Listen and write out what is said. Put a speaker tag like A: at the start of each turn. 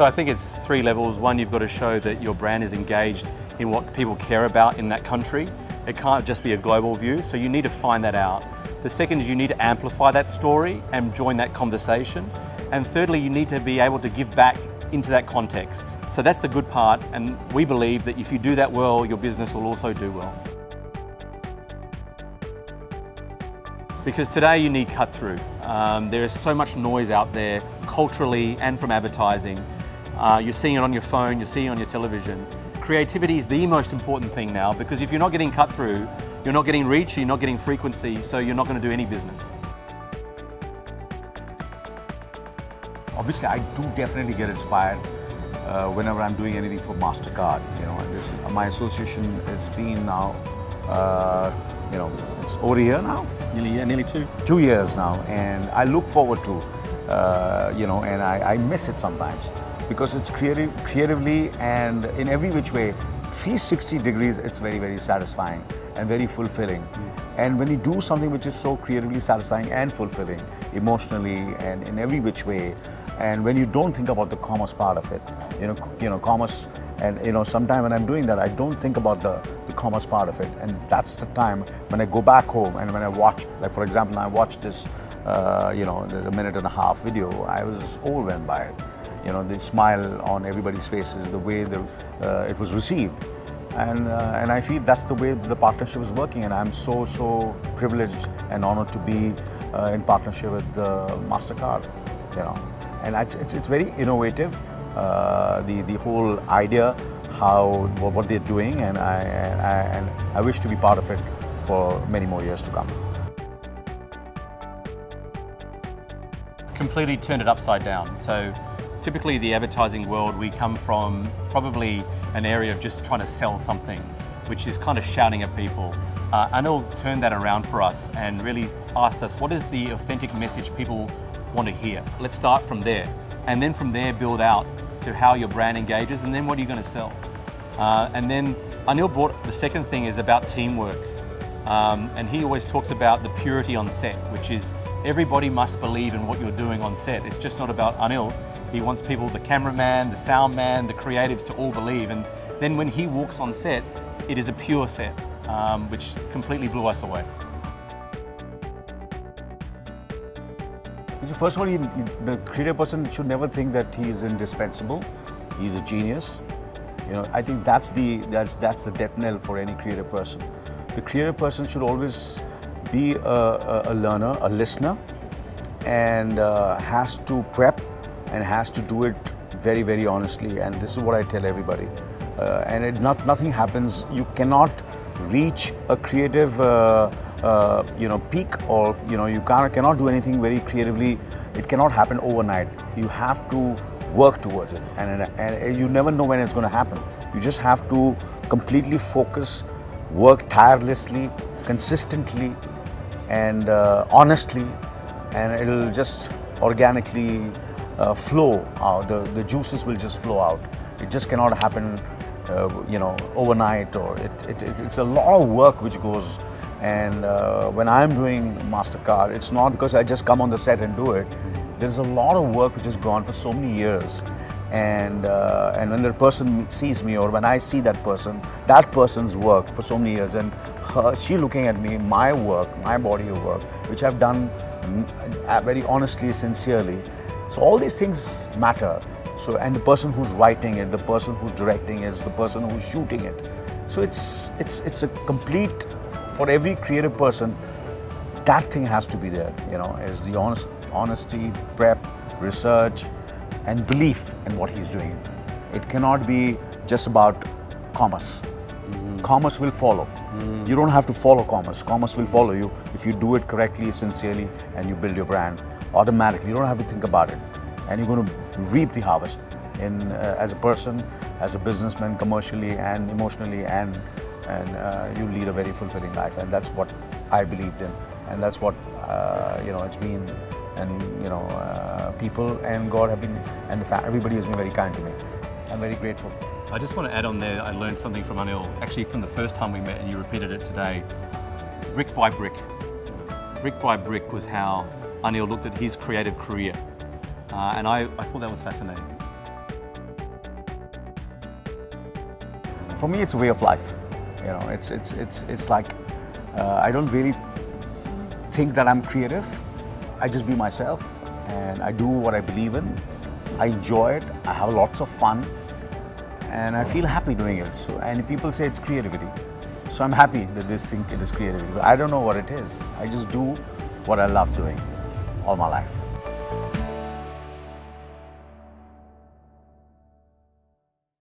A: So I think it's three levels. One, you've got to show that your brand is engaged in what people care about in that country. It can't just be a global view, so you need to find that out. The second is you need to amplify that story and join that conversation. And thirdly, you need to be able to give back into that context. So that's the good part, and we believe that if you do that well, your business will also do well. Because today you need cut through. There is so much noise out there, culturally and from advertising. You're seeing it on your phone, you're seeing it on your television. Creativity is the most important thing now, because if you're not getting cut through, you're not getting reach, you're not getting frequency, so you're not going to do any business.
B: Obviously, I do definitely get inspired whenever I'm doing anything for Mastercard. You know, this my association has been now. It's over a year now.
A: Nearly two.
B: 2 years now, and I look forward to, and I miss it sometimes because it's creatively and in every which way, 360 degrees. It's very, very satisfying and very fulfilling. And when you do something which is so creatively satisfying and fulfilling, emotionally and in every which way, and when you don't think about the commerce part of it, commerce, and sometime when I'm doing that, I don't think about the commerce part of it, and that's the time when I go back home and when I watch, like for example, I watched this, the minute and a half video. I was overwhelmed by it. The smile on everybody's faces, the way it was received. And I feel that's the way the partnership is working, and I'm so privileged and honored to be in partnership with Mastercard. And it's very innovative. The whole idea, what they're doing, and I wish to be part of it for many more years to come.
A: Completely turned it upside down. So typically the advertising world, we come from probably an area of just trying to sell something, which is kind of shouting at people. Anil turned that around for us and really asked us, what is the authentic message people want to hear? Let's start from there. And then from there, build out to how your brand engages, and then what are you going to sell? And then Anil brought, the second thing is about teamwork. And he always talks about the purity on set, which is everybody must believe in what you're doing on set. It's just not about Anil. He wants people, the cameraman, the sound man, the creatives to all believe. And then when he walks on set, it is a pure set, which completely blew us away.
B: First of all, the creative person should never think that he is indispensable. He's a genius. I think that's the death knell for any creative person. The creative person should always be a learner, a listener, and has to prep and has to do it very, very honestly. And this is what I tell everybody. Nothing happens. You cannot reach a creative peak, or you cannot do anything very creatively. It cannot happen overnight. You have to work towards it, and you never know when it's going to happen. You just have to completely focus, work tirelessly, consistently, and honestly, and it'll just organically flow out. The juices will just flow out. It just cannot happen overnight, or it's a lot of work which goes. And when I'm doing Mastercard, it's not because I just come on the set and do it. There's a lot of work which has gone for so many years. And when the person sees me, or when I see that person's work for so many years, and she looking at me, my work, my body of work, which I've done very honestly, sincerely. So all these things matter. So, and the person who's writing it, the person who's directing it, the person who's shooting it. So it's a complete, for every creative person, that thing has to be there, is the honesty, prep, research, and belief in what he's doing. It cannot be just about commerce. Commerce will follow. You don't have to follow commerce. Commerce will follow you if you do it correctly, sincerely, and you build your brand automatically. You don't have to think about it, and you're going to reap the harvest as a person, as a businessman, commercially and emotionally, and you lead a very fulfilling life. And that's what I believed in, and that's what it's been. And people and God have been, and everybody has been very kind to me. I'm very grateful.
A: I just want to add on there, I learned something from Anil, actually from the first time we met, and you repeated it today. Brick by brick. Brick by brick was how Anil looked at his creative career. And I thought that was fascinating.
B: For me, it's a way of life. You know, it's like I don't really think that I'm creative. I just be myself, and I do what I believe in. I enjoy it. I have lots of fun, and I feel happy doing it. So, and people say it's creativity. So I'm happy that they think it is creativity. But I don't know what it is. I just do what I love doing all my life.